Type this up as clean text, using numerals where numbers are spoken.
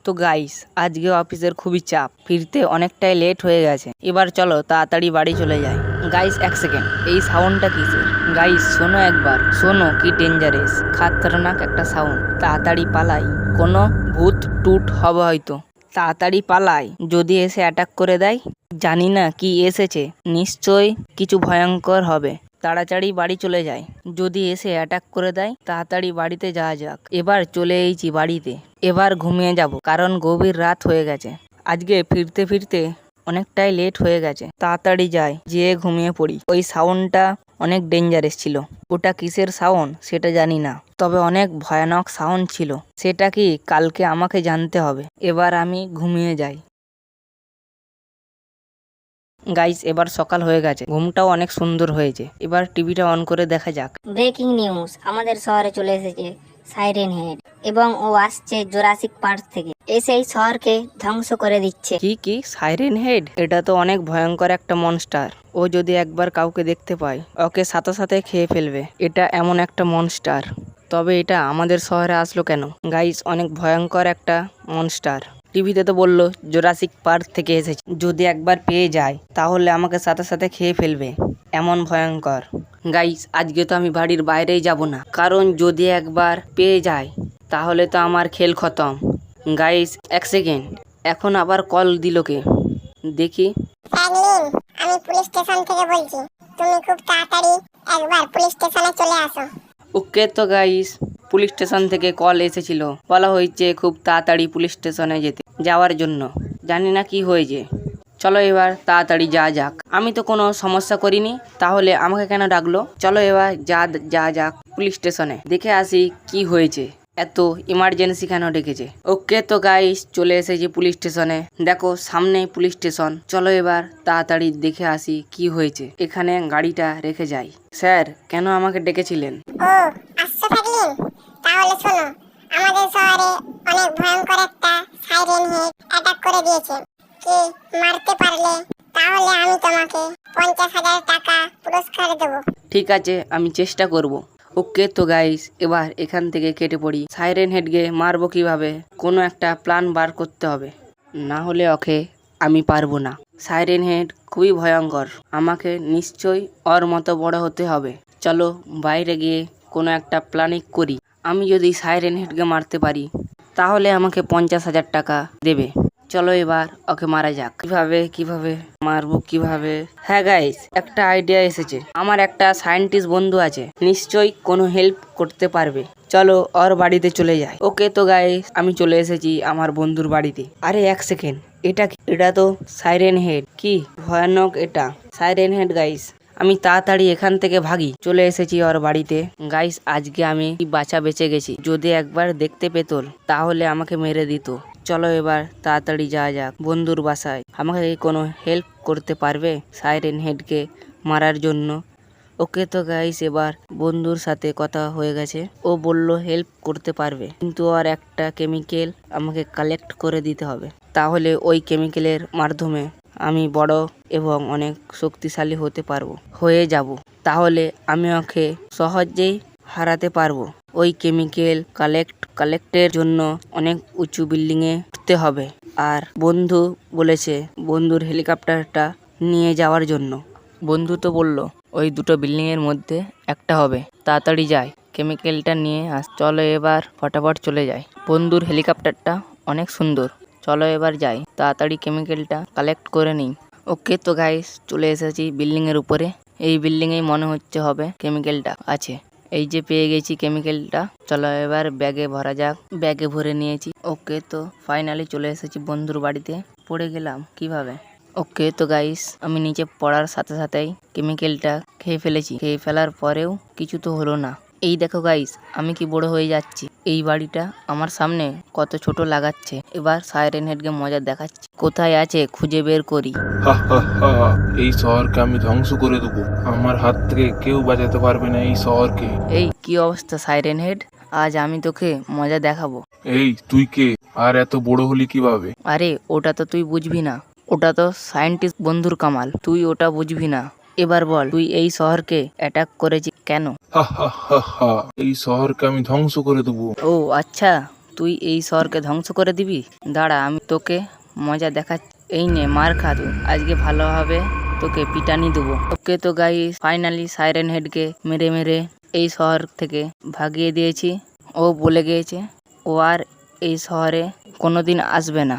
তো গাইস, আজকে অফিসের খুবই চাপ, ফিরতে অনেকটাই লেট হয়ে গেছে। এবার চলো তাড়াতাড়ি বাড়ি চলে যাই। গাইস এক সেকেন্ড, এই সাউন্ডটা কিসের? গাইস শোনো একবার, শোনো কি ডেঞ্জারাস, খাতরনাক একটা সাউন্ড। তাড়াতাড়ি পালাই, কোনো ভূত টুট হবে হয়তো। তাড়াতাড়ি পালাই, যদি এসে অ্যাটাক করে দেয়। জানি না কি এসেছে, নিশ্চয় কিছু ভয়ঙ্কর হবে। তাড়াতাড়ি বাড়ি চলে যায়, যদি এসে অ্যাটাক করে দেয়। তাড়াতাড়ি বাড়িতে যাওয়া যাক। এবার চলে এসেছি বাড়িতে, এবার ঘুমিয়ে যাব, কারণ গভীর রাত হয়ে গেছে। আজকে ফিরতে ফিরতে অনেকটাই লেট হয়ে গেছে। তাড়াতাড়ি যাই, যেয়ে ঘুমিয়ে পড়ি। ওই সাউন্ডটা অনেক ডেঞ্জারাস ছিল। ওটা কিসের সাউন্ড সেটা জানি না, তবে অনেক ভয়ানক সাউন্ড ছিল। সেটা কি কালকে আমাকে জানতে হবে। এবার আমি ঘুমিয়ে যাই। গাইস এবার সকাল হয়ে গেছে, ঘুমটাও অনেক সুন্দর হয়েছে। এবার টিভিটা অন করে দেখা যাক। ব্রেকিং নিউজ, আমাদের শহরে চলে এসেছে সাইরেন হেড এবং ও আসছে জুরাসিক পার্ক থেকে। এসে এই শহরকে ধ্বংস করে দিচ্ছে। কি সাইরেন হেড? এটা তো অনেক ভয়ঙ্কর একটা মনস্টার। ও যদি একবার কাউকে দেখতে পায়, ওকে সাথে সাথে খেয়ে ফেলবে। এটা এমন একটা মনস্টার, তবে এটা আমাদের শহরে আসলো কেন? গাইস অনেক ভয়ঙ্কর একটা মনস্টার। টিভিতে তো বললো জুরাসিক পার্ক থেকে এসেছে, যদি একবার পেয়ে যায় তাহলে আমাকে সাথে সাথে খেয়ে ফেলবে। এমন ভয়ঙ্কর। গাইস আজকে তো আমি বাড়ির বাইরেই যাব না, কারণ যদি একবার পেয়ে যায় তাহলে তো আমার খেল খতম। গাইস এক সেকেন্ড, এখন আবার কল দিল কে? দেখি। ফ্র্যাঙ্কলিন, আমি পুলিশ স্টেশন থেকে বলছি। তুমি খুব তাড়াতাড়ি একবার পুলিশ স্টেশনে চলে আসো। ওকে তো গাইস, পুলিশ স্টেশন থেকে কল এসেছিল, বলা হয়েছে খুব তাড়াতাড়ি পুলিশ স্টেশনে যাওয়ার জন্য। জানি না কি হয়েছে। চলো এবার তাড়াতাড়ি যাওয়া যাক। আমি তো কোনো সমস্যা করিনি, তাহলে আমাকে কেন ডাকলো? চলো এবার যা যাক পুলিশ স্টেশনে, দেখে আসি কি হয়েছে, এত ইমার্জেন্সি কেন ডেকেছে। ওকে তো গাইস, চলে এসেছি পুলিশ স্টেশনে। দেখো সামনেই পুলিশ স্টেশন। চলো এবার তাড়াতাড়ি দেখে আসি কি হয়েছে। এখানে গাড়িটা রেখে যাই। স্যার, কেন আমাকে ডেকেছিলেন? ও আসছো ফ্র্যাঙ্কলিন, তাহলে শোনো, আমাদের শহরে অনেক ভয়ঙ্কর একটা সাইরেন হেড অ্যাটাক করে দিয়েছে। কি মারতে পারলে তাহলে আমি তোমাকে 50,000 টাকা পুরস্কার দেবো। ঠিক আছে, আমি চেষ্টা করব। ওকে তো গাইস, এবার এখান থেকে কেটে পড়ি। সাইরেন হেডকে মারবো কিভাবে? কোনো একটা প্ল্যান বার করতে হবে, না হলে ওকে আমি পারবো না। সাইরেন হেড খুবই ভয়ঙ্কর, আমাকে নিশ্চয়ই ওর মতো বড় হতে হবে। চলো বাইরে গিয়ে কোনো একটা প্ল্যানিং করি। আমি যদি সাইরেন হেডকে মারতে পারি তাহলে আমাকে 50,000 টাকা দেবে। চলো এবার ওকে মারা যাক। কিভাবে মারবো কিভাবে? হ্যাঁ গাইস, একটা আইডিয়া এসেছে। আমার একটা সায়েন্টিস্ট বন্ধু আছে, নিশ্চয়ই কোনো হেল্প করতে পারবে। চলো ওর বাড়িতে চলে যাই। ওকে তো গাইস, আমি চলে এসেছি আমার বন্ধুর বাড়িতে। আরে এক সেকেন্ড, এটা কি? এটা তো সাইরেন হেড। কি ভয়ানক এটা সাইরেন হেড। গাইস আমি তাড়াতাড়ি এখান থেকে ভাগি। চলে এসেছি ওর বাড়িতে। গাইস আজকে আমি বাঁচা বেঁচে গেছি। যদি একবার দেখতে পেত তাহলে আমাকে মেরে দিত। চলো এবার তাড়াতাড়ি যাওয়া যাক বন্ধুর বাসায়। আমাকে কি কোনো হেল্প করতে পারবে সাইরেন হেডকে মারার জন্য? ওকে তো গাইস, এবার বন্ধুর সাথে কথা হয়ে গেছে। ও বলল হেল্প করতে পারবে, কিন্তু আর একটা কেমিক্যাল আমাকে কালেক্ট করে দিতে হবে। তাহলে ওই কেমিক্যালের মাধ্যমে আমি বড় এবং অনেক শক্তিশালী হয়ে যাব। তাহলে আমি ওকে সহজেই হারাতে পারবো। ওই কেমিক্যাল কালেক্টের জন্য অনেক উঁচু বিল্ডিংয়ে উঠতে হবে। আর বন্ধু বলেছে বন্ধুর হেলিকপ্টারটা নিয়ে যাওয়ার জন্য। বন্ধু তো বললো ওই দুটো বিল্ডিং এর মধ্যে একটা হবে। তাড়াতাড়ি যাই, কেমিক্যালটা নিয়ে চলো এবার ফটাফট চলে যাই। বন্ধুর হেলিকপ্টারটা অনেক সুন্দর। চলো এবার যাই, তাড়াতাড়ি কেমিক্যালটা কালেক্ট করে নিই। ওকে তো গাইস, চলে এসেছি বিল্ডিং এর উপরে। এই বিল্ডিং এ মনে হচ্ছে হবে কেমিক্যালটা আছে। এই যে পেয়ে গেছি কেমিক্যালটা। চলো এবার ব্যাগে ভরা যাক। ব্যাগে ভরে নিয়েছি। ওকে তো ফাইনালি চলে এসেছি বন্ধুর বাড়িতে। পড়ে গেলাম কিভাবে? ওকে তো গাইস, আমি নিচে পড়ার সাথে সাথেই কেমিক্যালটা খেয়ে ফেলেছি। খেয়ে ফেলার পরেও কিছু তো হলো না। এই দেখো গাইস, আমি কি বড় হয়ে যাচ্ছি। এই বাড়িটা আমার সামনে কত ছোট লাগাচ্ছে। এবার সাইরেন হেডকে মজা দেখাচ্ছি। কোথায় আছে খুঁজে বের করি। হা হা হা, এই শহরকে আমি ধ্বংস করে দেবো। আমার হাত থেকে কেউ বাঁচাতে পারবে না এই শহরকে। এই কি অবস্থা সাইরেন হেড, আজ আমি তোকে মজা দেখাবো। এই তুই কে, আর এত বড় হলি কিভাবে? আরে ওটা তো তুই বুঝবি না, ওটা তো সায়েন্টিস্ট বন্ধুর কামাল। তুই ওটা বুঝবি না। এবার বল, তুই এই শহরকে অ্যাটাক করেছিস কেন? হা হা হা হা, এই শহরকে আমি ধ্বংস করে দেবো। ও আচ্ছা, তুই এই শহরকে ধ্বংস করে দিবি? দাঁড়া, আমি তোকে মজা দেখাচ্ছি। এই নে, মার খা তুই। আজকে ভালোভাবে তোকে পিটানি দেবো। ওকে তো গাইস, ফাইনালি সাইরেন হেডকে মেরে মেরে এই শহর থেকে ভাগিয়ে দিয়েছি। ও বলে গিয়েছে ও আর এই শহরে কোনোদিন আসবে না।